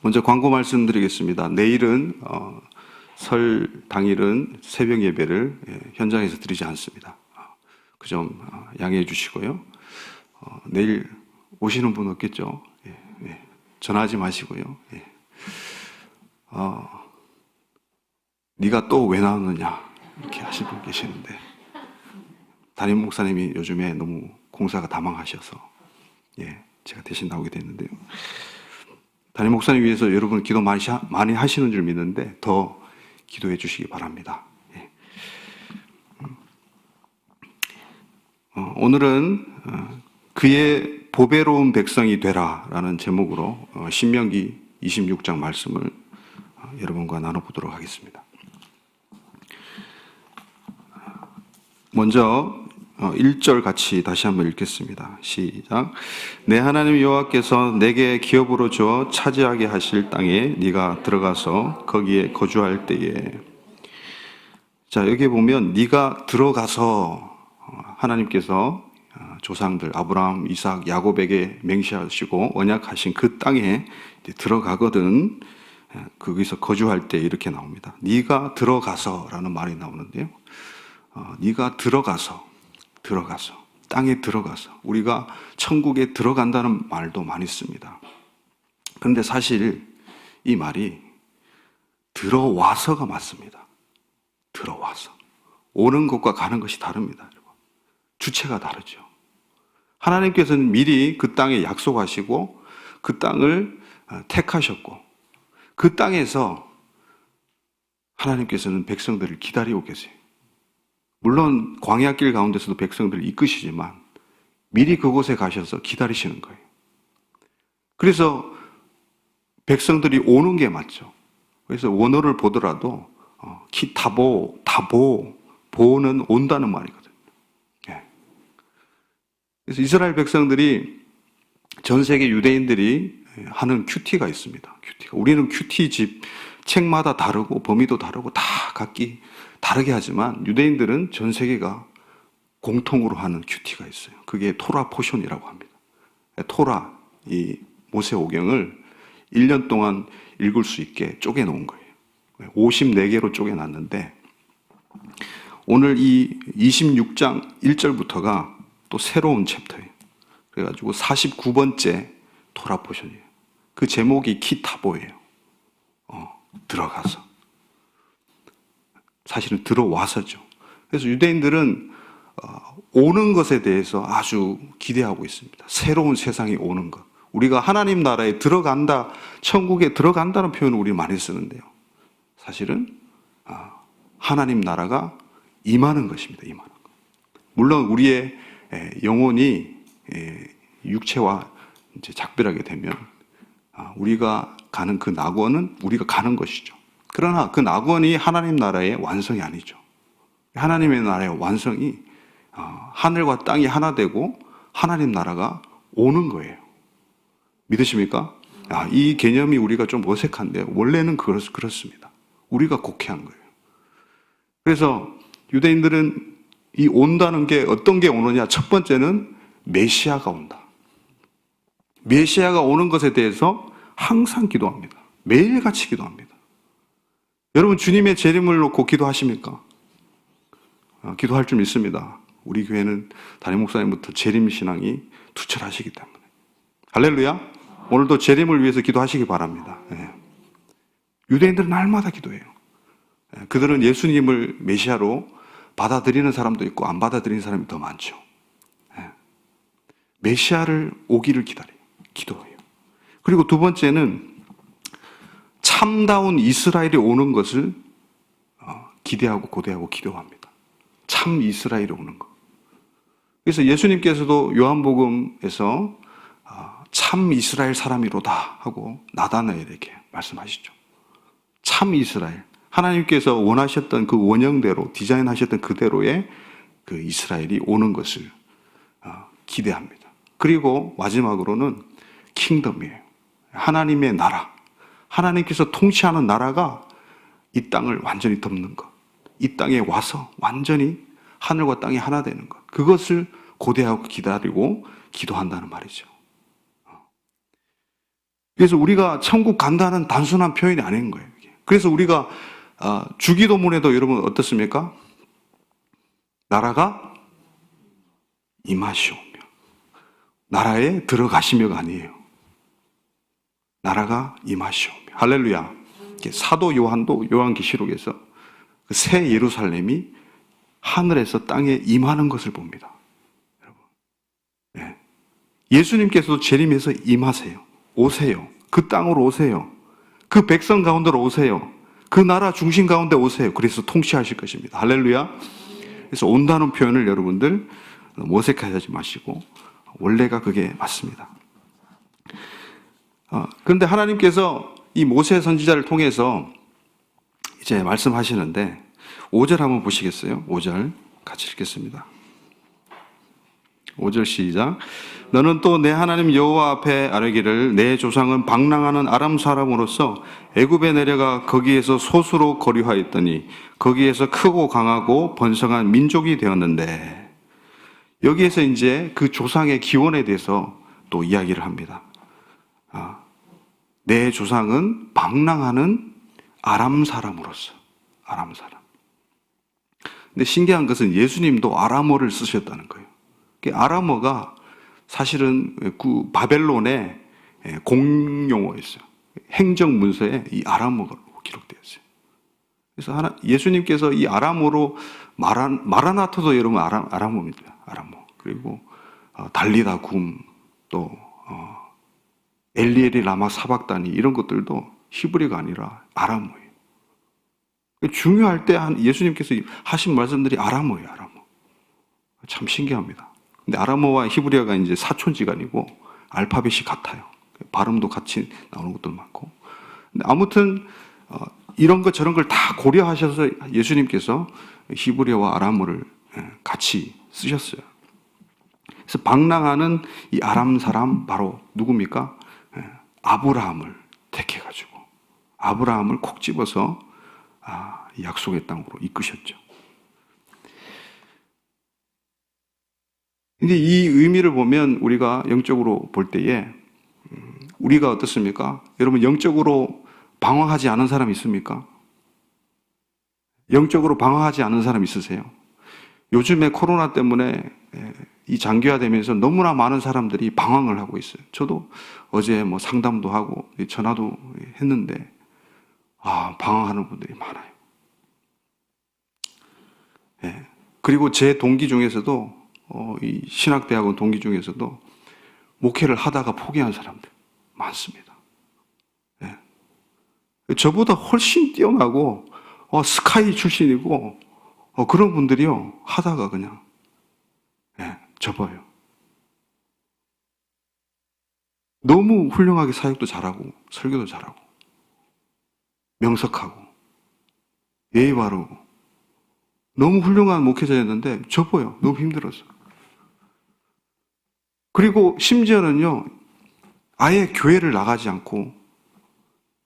먼저 광고 말씀드리겠습니다. 내일은 설 당일은 새벽 예배를 현장에서 드리지 않습니다. 그 점 양해해 주시고요. 내일 오시는 분 없겠죠? 전화하지 마시고요. 네가 또 왜 나왔느냐 이렇게 하실 분 계시는데, 담임 목사님이 요즘에 너무 공사가 다망하셔서 제가 대신 나오게 됐는데요. 담임 목사님 위해서 여러분 기도 많이 하시는 줄 믿는데 더 기도해 주시기 바랍니다. 오늘은 그의 보배로운 백성이 되라라는 제목으로 신명기 26장 말씀을 여러분과 나눠보도록 하겠습니다. 먼저 1절 같이 다시 한번 읽겠습니다. 시작. 내 하나님 여호와께서 내게 기업으로 주어 차지하게 하실 땅에 네가 들어가서 거기에 거주할 때에, 자, 여기 보면 네가 들어가서 하나님께서 조상들 아브라함, 이삭, 야곱에게 맹세하시고 언약하신 그 땅에 들어가거든. 거기서 거주할 때 이렇게 나옵니다. 네가 들어가서라는 말이 나오는데요. 네가 들어가서 땅에 들어가서, 우리가 천국에 들어간다는 말도 많이 씁니다. 그런데 사실 이 말이 들어와서가 맞습니다. 들어와서. 오는 것과 가는 것이 다릅니다. 주체가 다르죠. 하나님께서는 미리 그 땅에 약속하시고 그 땅을 택하셨고, 그 땅에서 하나님께서는 백성들을 기다리고 계세요. 물론 광야길 가운데서도 백성들을 이끄시지만 미리 그곳에 가셔서 기다리시는 거예요. 그래서 백성들이 오는 게 맞죠. 그래서 원어를 보더라도 보는 온다는 말이거든요. 그래서 이스라엘 백성들이, 전 세계 유대인들이 하는 큐티가 있습니다. 우리는 큐티집 책마다 다르고 범위도 다르고 다 각기 다르게 하지만, 유대인들은 전 세계가 공통으로 하는 큐티가 있어요. 그게 토라 포션이라고 합니다. 토라, 이 모세오경을 1년 동안 읽을 수 있게 쪼개놓은 거예요. 54개로 쪼개놨는데, 오늘 이 26장 1절부터가 또 새로운 챕터예요. 그래가지고 49번째 토라 포션이에요. 그 제목이 키타보예요. 들어가서. 사실은 들어와서죠. 그래서 유대인들은 오는 것에 대해서 아주 기대하고 있습니다. 새로운 세상이 오는 것. 우리가 하나님 나라에 들어간다, 천국에 들어간다는 표현을 우리 많이 쓰는데요. 사실은 하나님 나라가 임하는 것입니다. 임하는 것. 물론 우리의 영혼이 육체와 이제 작별하게 되면 우리가 가는 그 낙원은 우리가 가는 것이죠. 그러나 그 낙원이 하나님 나라의 완성이 아니죠. 하나님의 나라의 완성이 하늘과 땅이 하나 되고 하나님 나라가 오는 거예요. 믿으십니까? 이 개념이 우리가 좀 어색한데 원래는 그렇습니다. 우리가 곡해한 거예요. 그래서 유대인들은 이 온다는 게 어떤 게 오느냐? 첫 번째는 메시아가 온다. 메시아가 오는 것에 대해서 항상 기도합니다. 매일같이 기도합니다. 여러분, 주님의 재림을 놓고 기도하십니까? 기도할 줄 믿습니다. 우리 교회는 담임 목사님부터 재림 신앙이 투철하시기 때문에. 할렐루야. 오늘도 재림을 위해서 기도하시기 바랍니다. 유대인들은 날마다 기도해요. 그들은 예수님을 메시아로 받아들이는 사람도 있고 안 받아들이는 사람이 더 많죠. 메시아를 오기를 기도해요. 그리고 두 번째는 참다운 이스라엘이 오는 것을 기대하고 고대하고 기도합니다. 참 이스라엘이 오는 것. 그래서 예수님께서도 요한복음에서 참 이스라엘 사람이로다 하고 나다나엘에게 말씀하시죠. 참 이스라엘. 하나님께서 원하셨던 그 원형대로, 디자인하셨던 그대로의 그 이스라엘이 오는 것을 기대합니다. 그리고 마지막으로는 킹덤이에요. 하나님의 나라. 하나님께서 통치하는 나라가 이 땅을 완전히 덮는 것. 이 땅에 와서 완전히 하늘과 땅이 하나 되는 것. 그것을 고대하고 기다리고 기도한다는 말이죠. 그래서 우리가 천국 간다는 단순한 표현이 아닌 거예요. 그래서 우리가 주기도문에도 여러분 어떻습니까? 나라가 임하시오며 나라에 들어가시며가 아니에요. 나라가 임하시오며 할렐루야. 사도 요한도 요한계시록에서 그 새 예루살렘이 하늘에서 땅에 임하는 것을 봅니다. 여러분, 네. 예수님께서도 재림해서 임하세요. 오세요. 그 땅으로 오세요. 그 백성 가운데로 오세요. 그 나라 중심 가운데 오세요. 그래서 통치하실 것입니다. 할렐루야. 그래서 온다는 표현을 여러분들 모색하지 마시고 원래가 그게 맞습니다. 그런데 하나님께서 이 모세 선지자를 통해서 이제 말씀하시는데 5절 한번 보시겠어요? 5절 같이 읽겠습니다. 5절 시작. 너는 또 내 하나님 여호와 앞에 아뢰기를 내 조상은 방랑하는 아람 사람으로서 애굽에 내려가 거기에서 소수로 거류하였더니 거기에서 크고 강하고 번성한 민족이 되었는데, 여기에서 이제 그 조상의 기원에 대해서 또 이야기를 합니다. 내 조상은 방랑하는 아람 사람으로서. 아람 사람. 근데 신기한 것은 예수님도 아람어를 쓰셨다는 거예요. 아람어가 사실은 바벨론의 공용어였어요. 행정문서에 이 아람어가 기록되어 있어요. 그래서 예수님께서 이 아람어로 마라나토도 여러분 아람어입니다. 아람어. 그리고 달리다 굼, 또 엘리엘이 라마 사박다니 이런 것들도 히브리가 아니라 아람어예요. 중요할 때 예수님께서 하신 말씀들이 아람어예요. 아람어. 참 신기합니다. 근데 아람어와 히브리어가 이제 사촌지간이고 알파벳이 같아요. 발음도 같이 나오는 것도 많고. 근데 아무튼 이런 것 저런 걸 다 고려하셔서 예수님께서 히브리어와 아람어를 같이 쓰셨어요. 그래서 방랑하는 이 아람 사람 바로 누굽니까? 아브라함을 택해가지고 아브라함을 콕 집어서 약속의 땅으로 이끄셨죠. 근데 이 의미를 보면 우리가 영적으로 볼 때에 우리가 어떻습니까? 여러분 영적으로 방황하지 않은 사람 있습니까? 영적으로 방황하지 않은 사람 있으세요? 요즘에 코로나 때문에 이 장기화되면서 너무나 많은 사람들이 방황을 하고 있어요. 저도 어제 뭐 상담도 하고 전화도 했는데 방황하는 분들이 많아요. 예. 그리고 제 동기 중에서도 이 신학대학원 동기 중에서도 목회를 하다가 포기한 사람들 많습니다. 예. 저보다 훨씬 뛰어나고 스카이 출신이고 그런 분들이요 하다가 그냥 접어요. 너무 훌륭하게 사역도 잘하고 설교도 잘하고 명석하고 예의 바르고 너무 훌륭한 목회자였는데 접어요. 너무 힘들어서. 그리고 심지어는요 아예 교회를 나가지 않고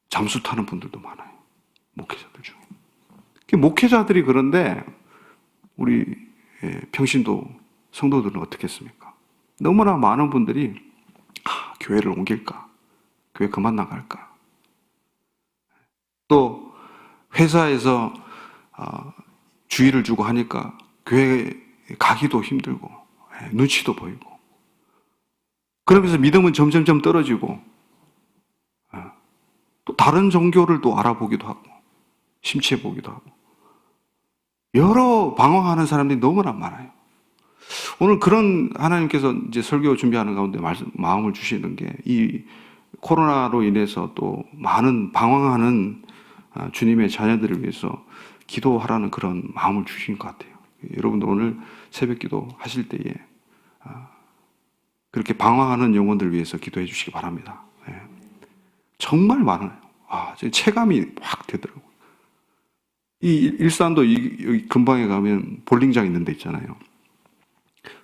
잠수 타는 분들도 많아요. 목회자들 중에. 목회자들이 그런데 우리 평신도 성도들은 어떻게 했습니까? 너무나 많은 분들이 교회를 옮길까? 교회 그만 나갈까? 또 회사에서 주의를 주고 하니까 교회 가기도 힘들고 눈치도 보이고 그러면서 믿음은 점점점 떨어지고 또 다른 종교를 또 알아보기도 하고 심취해보기도 하고 여러 방황하는 사람들이 너무나 많아요. 오늘 그런 하나님께서 이제 설교 준비하는 가운데 마음을 주시는 게 이 코로나로 인해서 또 많은 방황하는 주님의 자녀들을 위해서 기도하라는 그런 마음을 주신 것 같아요. 여러분도 오늘 새벽 기도 하실 때에 그렇게 방황하는 영혼들 위해서 기도해 주시기 바랍니다. 정말 많아요. 지금 체감이 확 되더라고요. 이 일산도 여기 근방에 가면 볼링장 있는 데 있잖아요.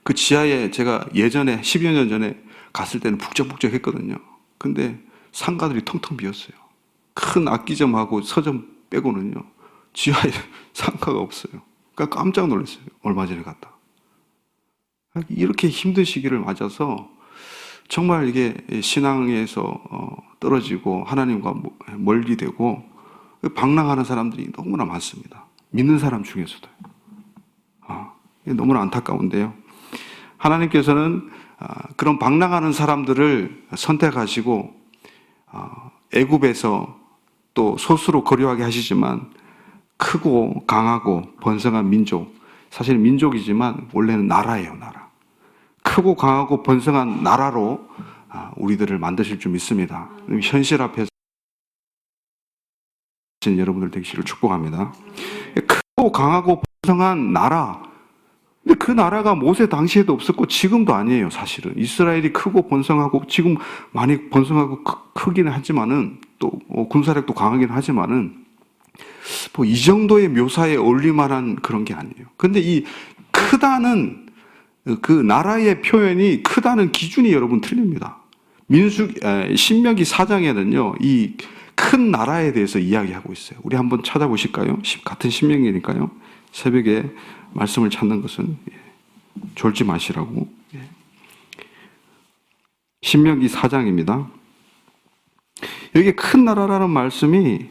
그 지하에 제가 예전에 10여 년 전에 갔을 때는 북적북적 했거든요. 근데 상가들이 텅텅 비었어요. 큰 악기점하고 서점 빼고는요. 지하에 상가가 없어요. 그러니까 깜짝 놀랐어요. 얼마 전에 갔다. 이렇게 힘든 시기를 맞아서 정말 이게 신앙에서 떨어지고 하나님과 멀리 되고 방랑하는 사람들이 너무나 많습니다. 믿는 사람 중에서도요. 너무나 안타까운데요. 하나님께서는 그런 방랑하는 사람들을 선택하시고 애굽에서 또 소수로 거류하게 하시지만 크고 강하고 번성한 민족, 사실 민족이지만 원래는 나라예요, 나라. 크고 강하고 번성한 나라로 우리들을 만드실 줄 믿습니다. 현실 앞에서 여러분들 되기를 축복합니다. 크고 강하고 번성한 나라. 근데 그 나라가 모세 당시에도 없었고 지금도 아니에요, 사실은. 이스라엘이 크고 번성하고 지금 많이 번성하고 크기는 하지만은 또 군사력도 강하긴 하지만은 뭐 이 정도의 묘사에 어울릴 만한 그런 게 아니에요. 근데 이 크다는 그 나라의 표현이 크다는 기준이 여러분 틀립니다. 신명기 4장에는요, 이 큰 나라에 대해서 이야기하고 있어요. 우리 한번 찾아보실까요? 같은 신명기니까요. 새벽에 말씀을 찾는 것은 졸지 마시라고. 신명기 4장입니다. 여기 큰 나라라는 말씀이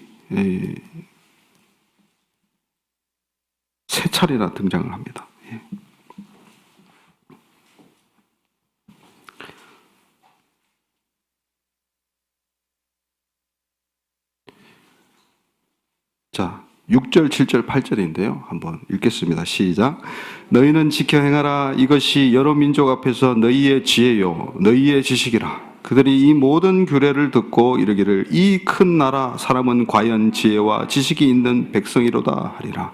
세 차례나 등장을 합니다. 자, 6절, 7절, 8절인데요. 한번 읽겠습니다. 시작. 너희는 지켜 행하라. 이것이 여러 민족 앞에서 너희의 지혜요, 너희의 지식이라. 그들이 이 모든 규례를 듣고 이르기를 이 큰 나라 사람은 과연 지혜와 지식이 있는 백성이로다 하리라.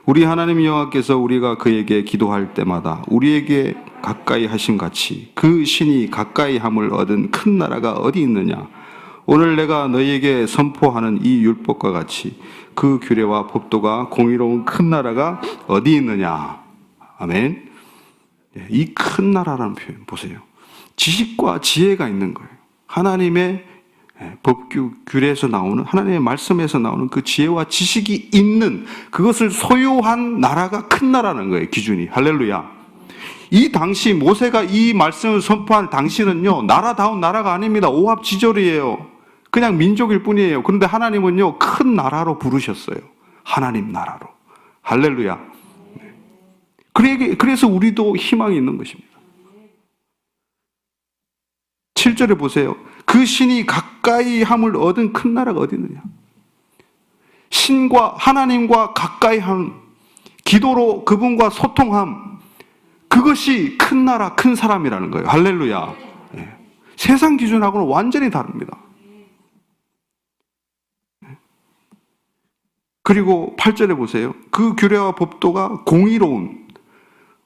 우리 하나님 여호와께서 우리가 그에게 기도할 때마다 우리에게 가까이 하심 같이 그 신이 가까이 함을 얻은 큰 나라가 어디 있느냐. 오늘 내가 너희에게 선포하는 이 율법과 같이 그 규례와 법도가 공의로운 큰 나라가 어디 있느냐. 아멘. 이 큰 나라라는 표현 보세요. 지식과 지혜가 있는 거예요. 하나님의 법규, 규례에서 나오는, 하나님의 말씀에서 나오는 그 지혜와 지식이 있는, 그것을 소유한 나라가 큰 나라는 거예요, 기준이. 할렐루야. 이 당시 모세가 이 말씀을 선포할 당시는요, 나라다운 나라가 아닙니다. 오합지졸이에요. 그냥 민족일 뿐이에요. 그런데 하나님은요, 큰 나라로 부르셨어요. 하나님 나라로. 할렐루야. 그래서 우리도 희망이 있는 것입니다. 7절에 보세요. 그 신이 가까이 함을 얻은 큰 나라가 어디 있느냐. 신과 하나님과 가까이 함, 기도로 그분과 소통함, 그것이 큰 나라, 큰 사람이라는 거예요. 할렐루야. 세상 기준하고는 완전히 다릅니다. 그리고 8절에 보세요. 그 규례와 법도가 공의로운,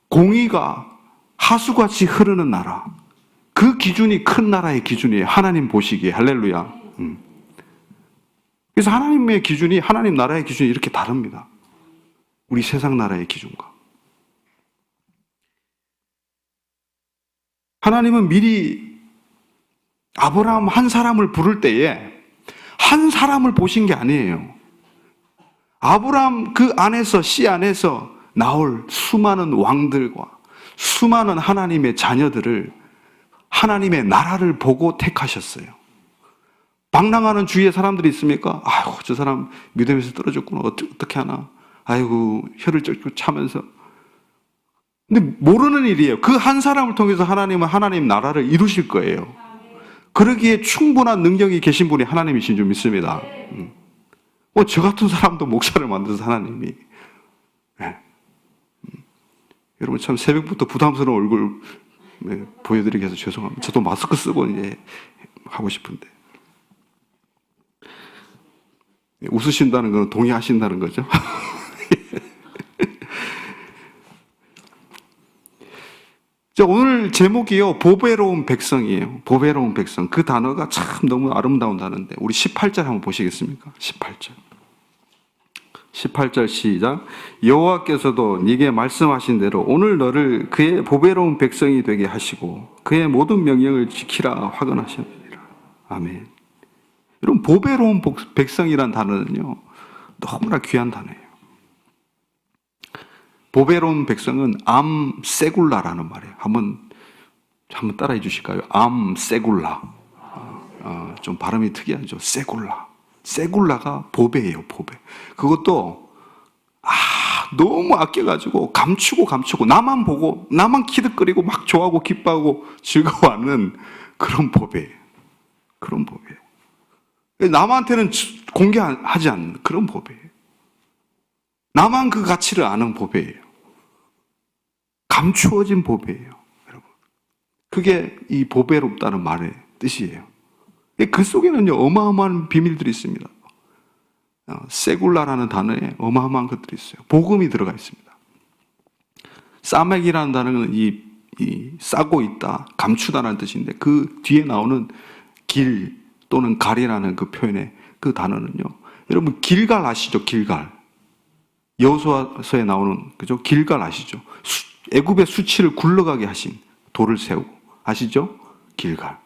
공의가 하수같이 흐르는 나라. 그 기준이 큰 나라의 기준이에요. 하나님 보시기에. 할렐루야. 그래서 하나님의 기준이, 하나님 나라의 기준이 이렇게 다릅니다. 우리 세상 나라의 기준과. 하나님은 미리 아브라함 한 사람을 부를 때에 한 사람을 보신 게 아니에요. 아브라함 그 안에서, 씨 안에서 나올 수많은 왕들과 수많은 하나님의 자녀들을, 하나님의 나라를 보고 택하셨어요. 방랑하는 주위에 사람들이 있습니까? 아이고, 저 사람 믿음에서 떨어졌구나. 어떻게 하나. 아이고, 혀를 쩍쩍 차면서. 근데 모르는 일이에요. 그 한 사람을 통해서 하나님은 하나님 나라를 이루실 거예요. 그러기에 충분한 능력이 계신 분이 하나님이신 줄 믿습니다. 저 같은 사람도 목사를 만들어서 하나님이. 여러분 참 새벽부터 부담스러운 얼굴 보여드리게 해서 죄송합니다. 저도 마스크 쓰고 이제 하고 싶은데. 웃으신다는 건 동의하신다는 거죠. 자, 오늘 제목이요, 보배로운 백성이에요. 보배로운 백성. 그 단어가 참 너무 아름다운 단어인데, 우리 18절 한번 보시겠습니까? 18절. 18절 시작. 여호와께서도 네게 말씀하신 대로 오늘 너를 그의 보배로운 백성이 되게 하시고 그의 모든 명령을 지키라 화근하셨느니라. 아멘. 여러분, 보배로운 백성이란 단어는요, 너무나 귀한 단어예요. 보배로운 백성은 암세굴라라는 말이에요. 한번 한번 따라해 주실까요? 암세굴라. 좀 발음이 특이하죠. 세굴라. 세굴라가 보배예요, 보배. 그것도 너무 아껴가지고 감추고 나만 보고 나만 키득거리고 막 좋아하고 기뻐하고 즐거워하는 그런 보배예요. 그런 보배예요. 남한테는 공개하지 않는 그런 보배예요. 나만 그 가치를 아는 보배예요. 감추어진 보배예요, 여러분. 그게 이 보배롭다는 말의 뜻이에요. 그 속에는요, 어마어마한 비밀들이 있습니다. 세굴라라는 단어에 어마어마한 것들이 있어요. 복음이 들어가 있습니다. 싸매기라는 단어는 이 싸고 있다, 감추다라는 뜻인데 그 뒤에 나오는 길 또는 갈이라는 그 표현의 그 단어는요. 여러분 길갈 아시죠? 길갈. 여호수아서에 나오는 그죠? 길갈 아시죠? 애굽의 수치를 굴러가게 하신 돌을 세우고 아시죠? 길갈.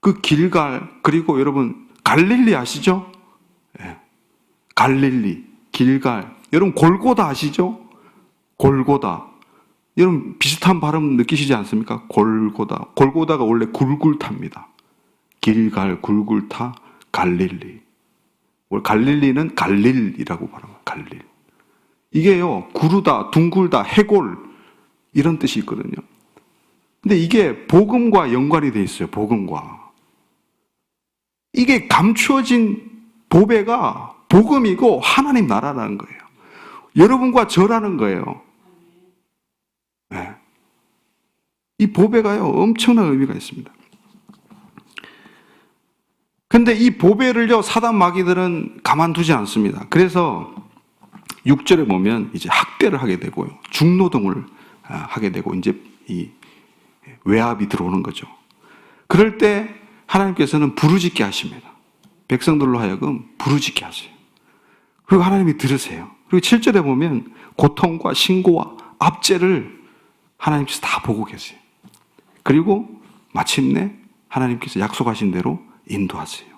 그 길갈 그리고 여러분 갈릴리 아시죠? 예. 갈릴리, 길갈. 여러분 골고다 아시죠? 골고다. 여러분 비슷한 발음 느끼시지 않습니까? 골고다. 골고다가 원래 굴굴타입니다. 길갈, 굴굴타, 갈릴리. 갈릴리는 갈릴이라고 발음합니다. 갈릴. 이게요, 구르다, 둥글다, 해골 이런 뜻이 있거든요. 근데 이게 복음과 연관이 돼 있어요. 복음과. 이게 감추어진 보배가 복음이고 하나님 나라라는 거예요. 여러분과 저라는 거예요. 네. 이 보배가요, 엄청난 의미가 있습니다. 근데 이 보배를요, 사단 마귀들은 가만두지 않습니다. 그래서 6절에 보면 이제 학대를 하게 되고요. 중노동을 하게 되고 이제 이 외압이 들어오는 거죠. 그럴 때 하나님께서는 부르짖게 하십니다. 백성들로 하여금 부르짖게 하세요. 그리고 하나님이 들으세요. 그리고 7절에 보면 고통과 신고와 압제를 하나님께서 다 보고 계세요. 그리고 마침내 하나님께서 약속하신 대로 인도하세요.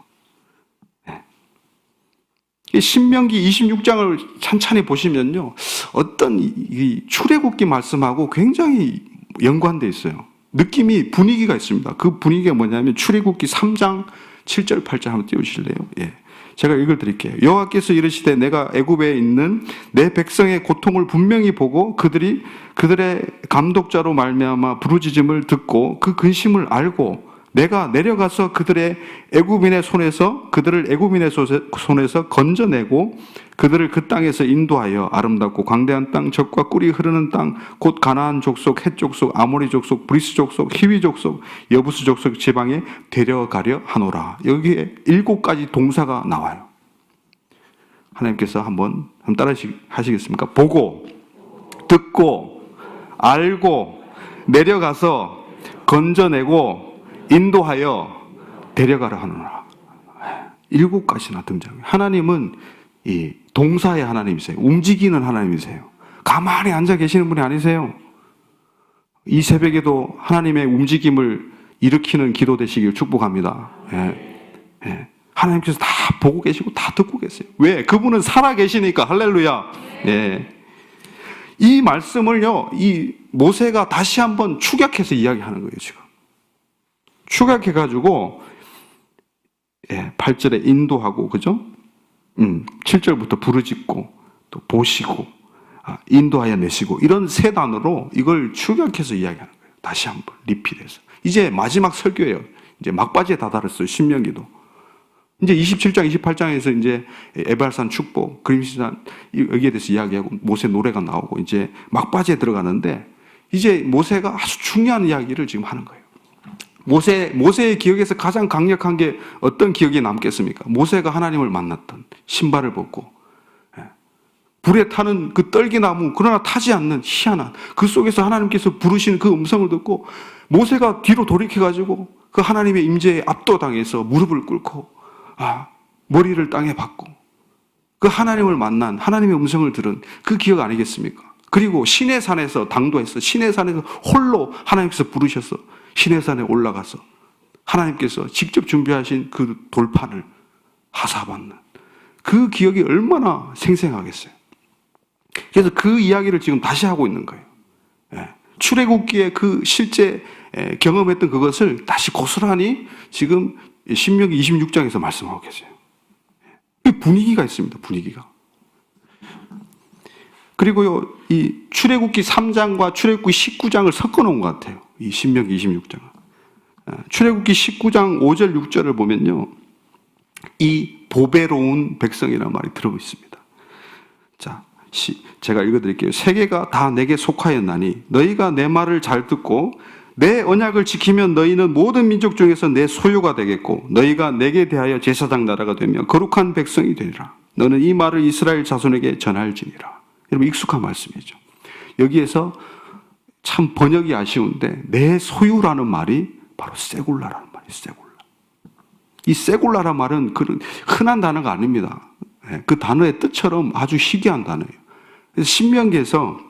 네. 신명기 26장을 찬찬히 보시면요, 어떤 이 출애굽기 말씀하고 굉장히 연관되어 있어요. 느낌이 분위기가 있습니다. 그 분위기가 뭐냐면 출애굽기 3장 7절 8절 한번 띄우실래요? 예. 제가 읽어드릴게요. 여호와께서 이르시되 내가 애굽에 있는 내 백성의 고통을 분명히 보고 그들의 감독자로 말미암아 부르짖음을 듣고 그 근심을 알고 내가 내려가서 그들을 애굽인의 손에서 건져내고 그들을 그 땅에서 인도하여 아름답고 광대한 땅, 젖과 꿀이 흐르는 땅, 곧 가나안 족속, 헷 족속, 아모리 족속, 브리스 족속, 히위 족속, 여부스 족속 지방에 데려가려 하노라. 여기에 7가지 동사가 나와요. 하나님께서 한번 따라 하시겠습니까? 보고, 듣고, 알고, 내려가서 건져내고 인도하여 데려가라 하노라. 7가지나 등장해요. 하나님은 이 동사의 하나님이세요. 움직이는 하나님이세요. 가만히 앉아 계시는 분이 아니세요. 이 새벽에도 하나님의 움직임을 일으키는 기도 되시길 축복합니다. 예. 예. 하나님께서 다 보고 계시고 다 듣고 계세요. 왜? 그분은 살아 계시니까. 할렐루야. 예. 이 말씀을요, 이 모세가 다시 한번 축약해서 이야기하는 거예요, 지금. 축약해가지고, 8절에 인도하고, 그죠? 7절부터 부르짖고, 또 보시고, 인도하여 내시고, 이런 3단어로 이걸 축약해서 이야기하는 거예요. 다시 한번, 리필해서. 이제 마지막 설교예요. 이제 막바지에 다다랐어요, 신명기도. 이제 27장, 28장에서 이제 에발산 축복, 그림시산, 여기에 대해서 이야기하고, 모세 노래가 나오고, 이제 막바지에 들어가는데, 이제 모세가 아주 중요한 이야기를 지금 하는 거예요. 모세의 기억에서 가장 강력한 게 어떤 기억이 남겠습니까? 모세가 하나님을 만났던 신발을 벗고 불에 타는 그 떨기나무, 그러나 타지 않는 희한한 그 속에서 하나님께서 부르시는 그 음성을 듣고 모세가 뒤로 돌이켜가지고 그 하나님의 임재에 압도당해서 무릎을 꿇고 머리를 땅에 박고 그 하나님을 만난 하나님의 음성을 들은 그 기억 아니겠습니까? 그리고 시내산에서 당도해서 시내산에서 홀로 하나님께서 부르셔서 시내산에 올라가서 하나님께서 직접 준비하신 그 돌판을 하사받는 그 기억이 얼마나 생생하겠어요. 그래서 그 이야기를 지금 다시 하고 있는 거예요. 출애굽기의 그 실제 경험했던 그것을 다시 고스란히 지금 신명기 26장에서 말씀하고 계세요. 그 분위기가 있습니다. 분위기가. 그리고요, 이 출애굽기 3장과 출애굽기 19장을 섞어 놓은 것 같아요. 이 신명기 26장은. 출애굽기 19장 5절 6절을 보면요, 이 보배로운 백성이라는 말이 들어가 있습니다. 자, 제가 읽어드릴게요. 세계가 다 내게 속하였나니 너희가 내 말을 잘 듣고 내 언약을 지키면 너희는 모든 민족 중에서 내 소유가 되겠고 너희가 내게 대하여 제사장 나라가 되며 거룩한 백성이 되리라. 너는 이 말을 이스라엘 자손에게 전할지니라. 여러분, 익숙한 말씀이죠. 여기에서 참 번역이 아쉬운데 내 소유라는 말이 바로 세굴라라는 말이에요. 세굴라. 이 세굴라라는 말은 그런 흔한 단어가 아닙니다. 그 단어의 뜻처럼 아주 희귀한 단어예요. 그래서 신명기에서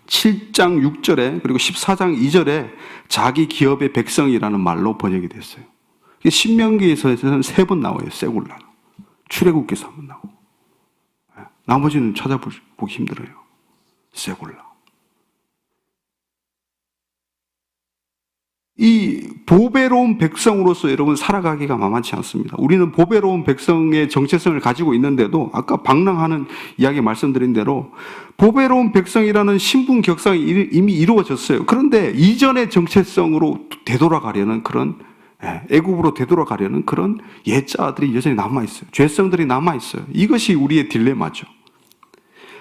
7장 6절에 그리고 14장 2절에 자기 기업의 백성이라는 말로 번역이 됐어요. 신명기에서는 3번 나와요. 세굴라. 출애굽기에서 한번 나오고. 나머지는 찾아보기 힘들어요. 세굴라. 이 보배로운 백성으로서 여러분 살아가기가 만만치 않습니다. 우리는 보배로운 백성의 정체성을 가지고 있는데도 아까 방랑하는 이야기 말씀드린 대로 보배로운 백성이라는 신분 격상이 이미 이루어졌어요. 그런데 이전의 정체성으로 되돌아가려는 그런, 애굽으로 되돌아가려는 그런 예자들이 여전히 남아있어요. 죄성들이 남아있어요. 이것이 우리의 딜레마죠.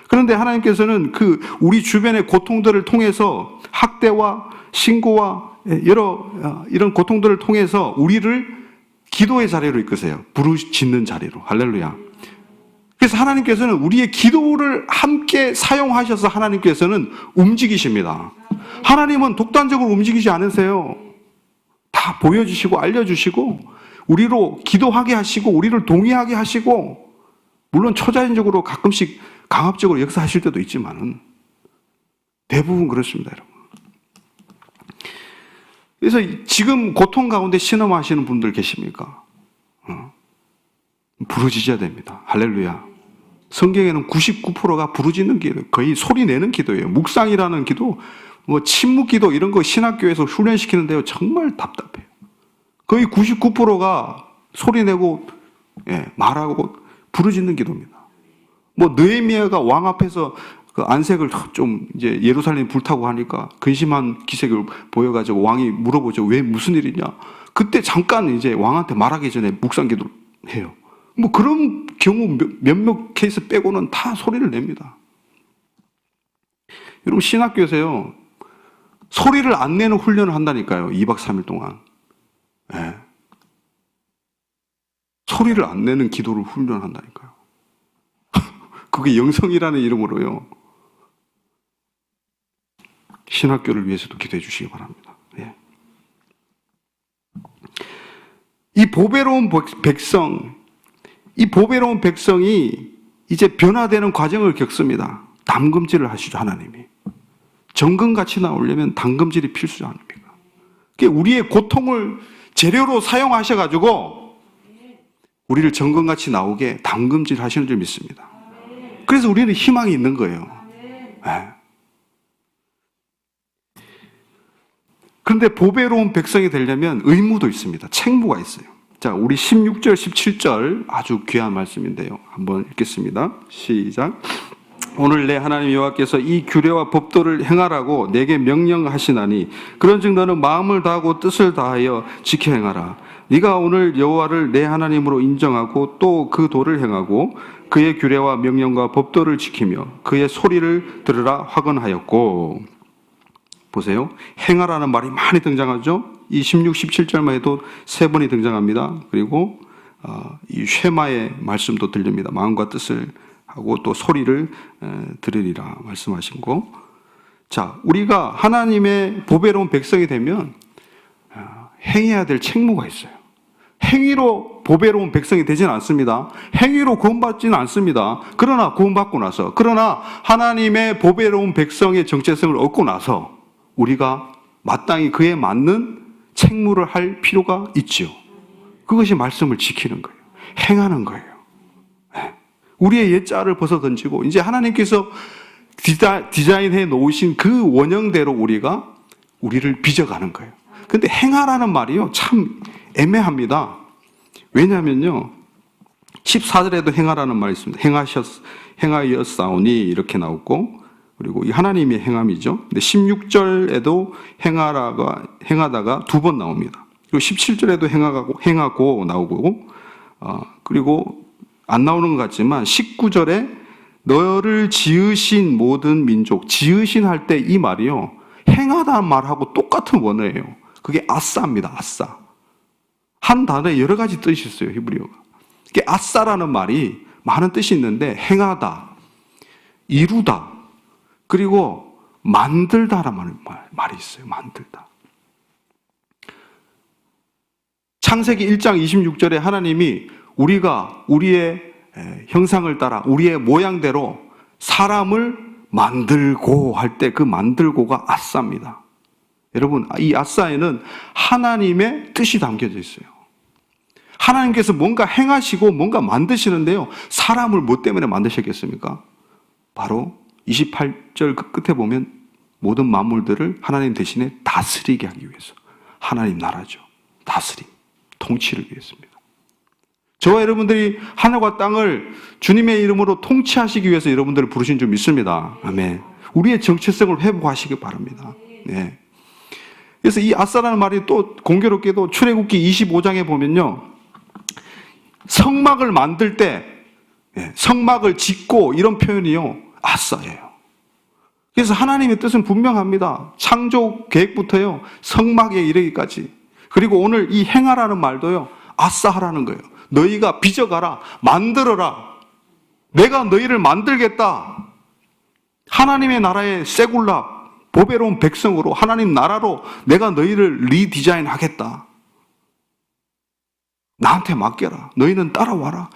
그런데 하나님께서는 그 우리 주변의 고통들을 통해서 학대와 신고와 여러 이런 고통들을 통해서 우리를 기도의 자리로 이끄세요. 부르짖는 자리로. 할렐루야. 그래서 하나님께서는 우리의 기도를 함께 사용하셔서 하나님께서는 움직이십니다. 하나님은 독단적으로 움직이지 않으세요. 다 보여주시고 알려주시고 우리로 기도하게 하시고 우리를 동의하게 하시고, 물론 초자연적으로 가끔씩 강압적으로 역사하실 때도 있지만은 대부분 그렇습니다, 여러분. 그래서 지금 고통 가운데 신음하시는 분들 계십니까? 부르짖어야 됩니다. 할렐루야. 성경에는 99%가 부르짖는 기도, 거의 소리 내는 기도예요. 묵상이라는 기도, 뭐 침묵 기도 이런 거 신학교에서 훈련시키는데요, 정말 답답해요. 거의 99%가 소리 내고 말하고 부르짖는 기도입니다. 뭐 느헤미야가 왕 앞에서 그 안색을 좀 이제 예루살렘 불타고 하니까 근심한 기색을 보여가지고 왕이 물어보죠. 왜 무슨 일이냐? 그때 잠깐 이제 왕한테 말하기 전에 묵상 기도를 해요. 뭐 그런 경우 몇몇 케이스 빼고는 다 소리를 냅니다. 여러분, 신학교에서요, 소리를 안 내는 훈련을 한다니까요. 2박 3일 동안. 소리를 안 내는 기도를 훈련한다니까요. 그게 영성이라는 이름으로요. 신학교를 위해서도 기도해 주시기 바랍니다. 이 보배로운 백성, 이 보배로운 백성이 이제 변화되는 과정을 겪습니다. 담금질을 하시죠, 하나님이. 정금같이 나오려면 담금질이 필수 아닙니까? 우리의 고통을 재료로 사용하셔가지고 우리를 정금같이 나오게 담금질 하시는 줄 믿습니다. 그래서 우리는 희망이 있는 거예요. 그런데 보배로운 백성이 되려면 의무도 있습니다. 책무가 있어요. 자, 우리 16절, 17절 아주 귀한 말씀인데요. 한번 읽겠습니다. 시작. 오늘 내 하나님 여호와께서 이 규례와 법도를 행하라고 내게 명령하시나니 그런즉 너는 마음을 다하고 뜻을 다하여 지켜 행하라. 네가 오늘 여호와를 내 하나님으로 인정하고 또 그 도를 행하고 그의 규례와 명령과 법도를 지키며 그의 소리를 들으라 확언하였고. 보세요. 행하라는 말이 많이 등장하죠. 이 16, 17절만 해도 3번이 등장합니다. 그리고 이 쉐마의 말씀도 들립니다. 마음과 뜻을 하고 또 소리를 들으리라 말씀하신 거. 자, 우리가 하나님의 보배로운 백성이 되면 행해야 될 책무가 있어요. 행위로 보배로운 백성이 되지는 않습니다. 행위로 구원받지는 않습니다. 그러나 구원받고 나서, 그러나 하나님의 보배로운 백성의 정체성을 얻고 나서 우리가 마땅히 그에 맞는 책무를 할 필요가 있지요. 그것이 말씀을 지키는 거예요. 행하는 거예요. 우리의 옛자를 벗어던지고 이제 하나님께서 디자인해 놓으신 그 원형대로 우리를 빚어가는 거예요. 근데 행하라는 말이요, 참 애매합니다. 왜냐면요, 14절에도 행하라는 말이 있습니다. 행하였사오니 이렇게 나오고, 그리고 이 하나님의 행함이죠. 근데 16절에도 행하다가 두 번 나옵니다. 그리고 17절에도 행하고 나오고, 그리고 안 나오는 것 같지만 19절에 너를 지으신 모든 민족, 지으신 할 때 이 말이요, 행하다는 말하고 똑같은 원어예요. 그게 아싸입니다. 아싸. 한 단어에 여러 가지 뜻이 있어요, 히브리어가. 이게 아싸라는 말이 많은 뜻이 있는데, 행하다, 이루다, 그리고 만들다라는 말이 있어요. 만들다. 창세기 1장 26절에 하나님이 우리가 우리의 형상을 따라 우리의 모양대로 사람을 만들고 할 때 그 만들고가 아싸입니다. 여러분, 이 아싸에는 하나님의 뜻이 담겨져 있어요. 하나님께서 뭔가 행하시고 뭔가 만드시는데요, 사람을 뭐 때문에 만드셨겠습니까? 바로 28절 그 끝에 보면 모든 만물들을 하나님 대신에 다스리게 하기 위해서. 하나님 나라죠. 다스림, 통치를 위해서입니다. 저와 여러분들이 하늘과 땅을 주님의 이름으로 통치하시기 위해서 여러분들을 부르신 줄 믿습니다. 아멘. 우리의 정체성을 회복하시기 바랍니다. 네. 그래서 이 아싸라는 말이 또 공교롭게도 출애굽기 25장에 보면요, 성막을 만들 때, 성막을 짓고 이런 표현이요, 아싸예요. 그래서 하나님의 뜻은 분명합니다. 창조 계획부터요, 성막에 이르기까지. 그리고 오늘 이 행하라는 말도요, 아싸하라는 거예요. 너희가 빚어가라, 만들어라. 내가 너희를 만들겠다. 하나님의 나라의 세굴라, 보배로운 백성으로, 하나님 나라로 내가 너희를 리디자인 하겠다. 나한테 맡겨라. 너희는 따라와라.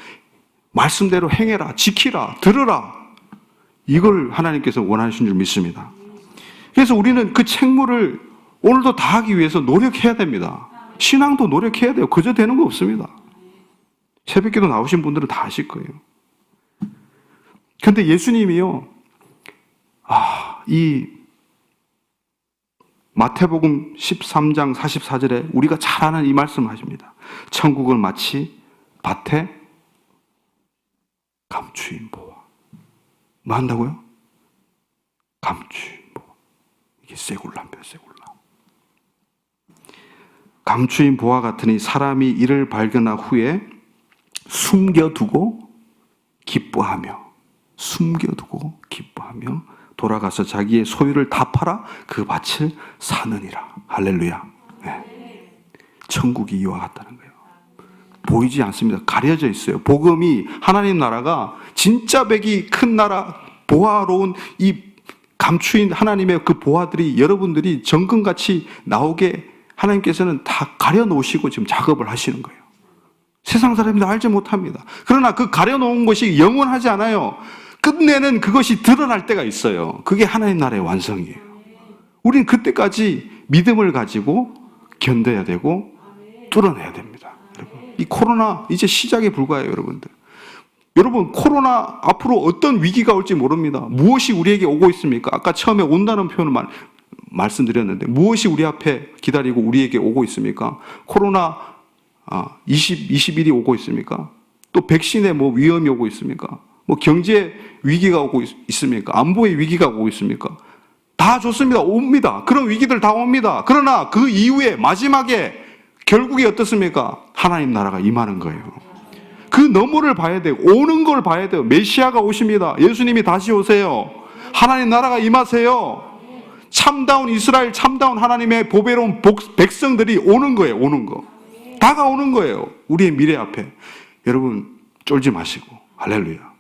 말씀대로 행해라. 지키라. 들으라. 이걸 하나님께서 원하시는 줄 믿습니다. 그래서 우리는 그 책무를 오늘도 다하기 위해서 노력해야 됩니다. 신앙도 노력해야 돼요. 그저 되는 거 없습니다. 새벽기도 나오신 분들은 다 아실 거예요. 그런데 예수님이요, 이 마태복음 13장 44절에 우리가 잘 아는 이 말씀을 하십니다. 천국은 마치 밭에 감추인 보화. 뭐 한다고요? 감추인 보화. 이게 세굴라입니다. 세굴라. 감추인 보화 같으니 사람이 이를 발견한 후에 숨겨두고 기뻐하며 돌아가서 자기의 소유를 다 팔아 그 밭을 사느니라. 할렐루야. 네. 천국이 이와 같다는 거예요. 보이지 않습니다. 가려져 있어요. 복음이, 하나님 나라가 진짜 백이 큰 나라, 보화로운 이 감추인 하나님의 그 보화들이 여러분들이 정금같이 나오게 하나님께서는 다 가려놓으시고 지금 작업을 하시는 거예요. 세상 사람들은 알지 못합니다. 그러나 그 가려놓은 것이 영원하지 않아요. 끝내는 그것이 드러날 때가 있어요. 그게 하나님 나라의 완성이에요. 우리는 그때까지 믿음을 가지고 견뎌야 되고 뚫어내야 됩니다. 여러분, 이 코로나 이제 시작에 불과해요. 여러분, 코로나 앞으로 어떤 위기가 올지 모릅니다. 무엇이 우리에게 오고 있습니까? 아까 처음에 온다는 표현을 말씀드렸는데 무엇이 우리 앞에 기다리고 우리에게 오고 있습니까? 코로나 21이 오고 있습니까? 또 백신에 뭐 위험이 오고 있습니까? 뭐 경제 위기가 오고 있습니까? 안보의 위기가 오고 있습니까? 다 좋습니다. 옵니다. 그런 위기들 다 옵니다. 그러나 그 이후에 마지막에 결국이 어떻습니까? 하나님 나라가 임하는 거예요. 그 너머를 봐야 돼요. 오는 걸 봐야 돼요. 메시아가 오십니다. 예수님이 다시 오세요. 하나님 나라가 임하세요. 참다운 이스라엘, 참다운 하나님의 보배로운 백성들이 오는 거예요. 오는 거. 다가오는 거예요. 우리의 미래 앞에. 여러분, 쫄지 마시고. 할렐루야.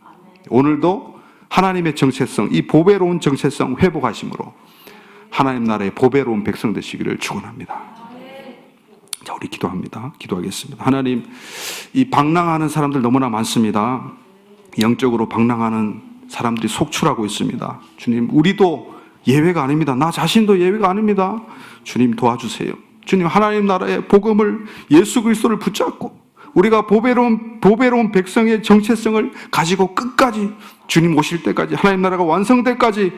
오늘도 하나님의 정체성, 이 보배로운 정체성 회복하심으로 하나님 나라의 보배로운 백성 되시기를 축원합니다. 자, 우리 기도하겠습니다. 하나님, 이 방랑하는 사람들 너무나 많습니다. 영적으로 방랑하는 사람들이 속출하고 있습니다. 주님, 우리도 예외가 아닙니다. 나 자신도 예외가 아닙니다. 주님 도와주세요. 주님, 하나님 나라의 복음을, 예수 그리스도를 붙잡고 우리가 보배로운 백성의 정체성을 가지고 끝까지 주님 오실 때까지, 하나님 나라가 완성될 때까지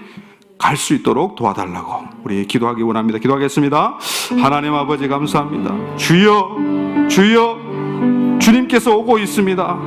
갈 수 있도록 도와달라고 우리 기도하기 원합니다. 기도하겠습니다. 하나님 아버지 감사합니다. 주여, 주여, 주님께서 오고 있습니다.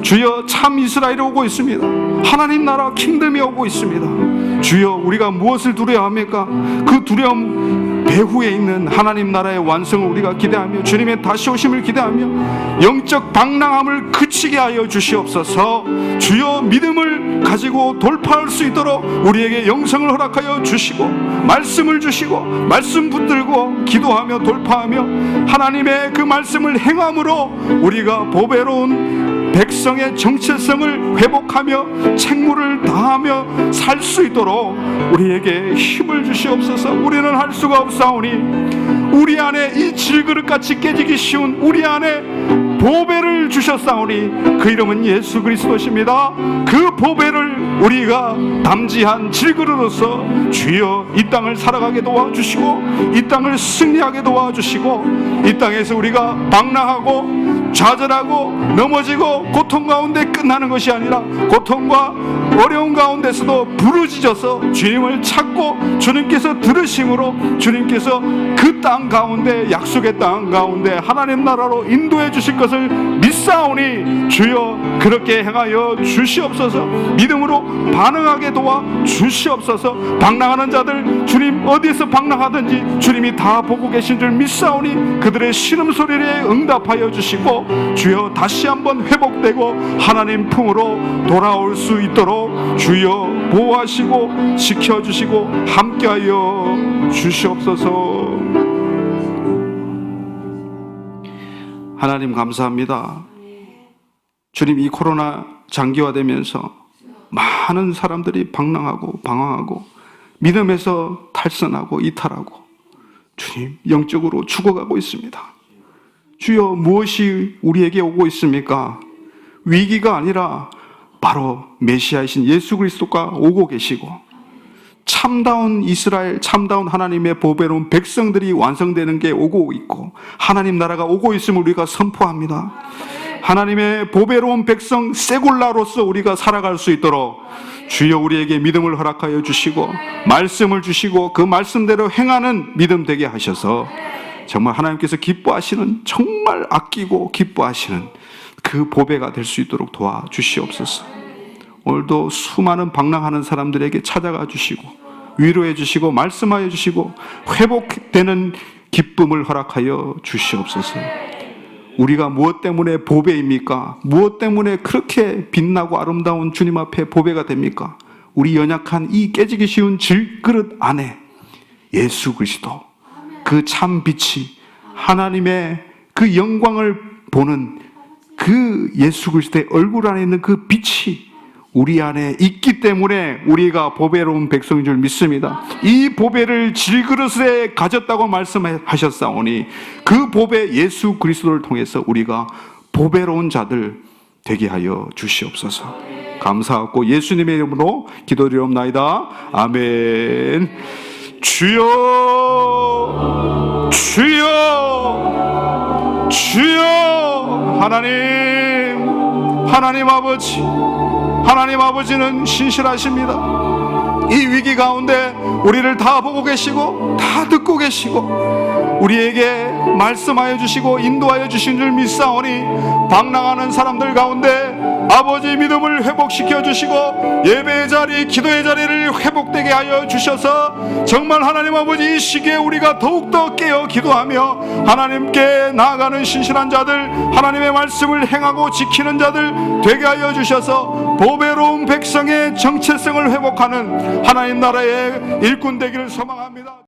주여, 참 이스라엘이 오고 있습니다. 하나님 나라 킹덤이 오고 있습니다. 주여, 우리가 무엇을 두려워합니까? 그 두려움 배후에 있는 하나님 나라의 완성을 우리가 기대하며 주님의 다시 오심을 기대하며 영적 방랑함을 그치게 하여 주시옵소서. 주여, 믿음을 가지고 돌파할 수 있도록 우리에게 영성을 허락하여 주시고 말씀을 주시고 말씀 붙들고 기도하며 돌파하며 하나님의 그 말씀을 행함으로 우리가 보배로운 백성의 정체성을 회복하며 책무를 다하며 살 수 있도록 우리에게 힘을 주시옵소서. 우리는 할 수가 없사오니 우리 안에 이 질그릇같이 깨지기 쉬운 우리 안에 보배를 주셨사오니 그 이름은 예수 그리스도십니다. 그 보배를 우리가 담지한 질그릇으로서 주여 이 땅을 살아가게 도와주시고 이 땅을 승리하게 도와주시고 이 땅에서 우리가 방랑하고 좌절하고 넘어지고 고통 가운데 끝나는 것이 아니라 고통과 어려운 가운데서도 부르짖어서 주님을 찾고 주님께서 들으심으로 주님께서 그 땅 가운데 약속의 땅 가운데 하나님 나라로 인도해 주실 것을 믿사오니 주여 그렇게 행하여 주시옵소서. 믿음으로 반응하게 도와 주시옵소서. 방랑하는 자들 주님 어디에서 방랑하든지 주님이 다 보고 계신 줄 믿사오니 그들의 신음소리에 응답하여 주시고 주여 다시 한번 회복되고 하나님 품으로 돌아올 수 있도록 주여 보호하시고 지켜주시고 함께하여 주시옵소서. 하나님 감사합니다. 주님, 이 코로나 장기화되면서 많은 사람들이 방랑하고 방황하고 믿음에서 탈선하고 이탈하고 주님 영적으로 죽어가고 있습니다. 주여, 무엇이 우리에게 오고 있습니까? 위기가 아니라 바로 메시아이신 예수 그리스도가 오고 계시고 참다운 이스라엘, 참다운 하나님의 보배로운 백성들이 완성되는 게 오고 있고 하나님 나라가 오고 있음을 우리가 선포합니다. 하나님의 보배로운 백성 세골라로서 우리가 살아갈 수 있도록 주여 우리에게 믿음을 허락하여 주시고 말씀을 주시고 그 말씀대로 행하는 믿음 되게 하셔서 정말 하나님께서 기뻐하시는, 정말 아끼고 기뻐하시는 그 보배가 될 수 있도록 도와주시옵소서. 오늘도 수많은 방랑하는 사람들에게 찾아가 주시고 위로해 주시고 말씀하여 주시고 회복되는 기쁨을 허락하여 주시옵소서. 우리가 무엇 때문에 보배입니까? 무엇 때문에 그렇게 빛나고 아름다운 주님 앞에 보배가 됩니까? 우리 연약한 이 깨지기 쉬운 질그릇 안에 예수 그리스도 그 참 빛이 하나님의 그 영광을 보는 그 예수 그리스도의 얼굴 안에 있는 그 빛이 우리 안에 있기 때문에 우리가 보배로운 백성인 줄 믿습니다. 이 보배를 질그릇에 가졌다고 말씀하셨사오니 그 보배 예수 그리스도를 통해서 우리가 보배로운 자들 되게 하여 주시옵소서. 감사하고 예수님의 이름으로 기도드리옵나이다. 아멘. 주여, 주여, 주여. 하나님 아버지, 하나님 아버지는 신실하십니다. 이 위기 가운데 우리를 다 보고 계시고 다 듣고 계시고 우리에게 말씀하여 주시고 인도하여 주신 줄 믿사오니 방랑하는 사람들 가운데 아버지 믿음을 회복시켜 주시고 예배의 자리, 기도의 자리를 회복되게 하여 주셔서 정말 하나님 아버지 이 시기에 우리가 더욱더 깨어 기도하며 하나님께 나아가는 신실한 자들, 하나님의 말씀을 행하고 지키는 자들 되게 하여 주셔서 보배로운 백성의 정체성을 회복하는 하나님 나라의 일꾼 되기를 소망합니다.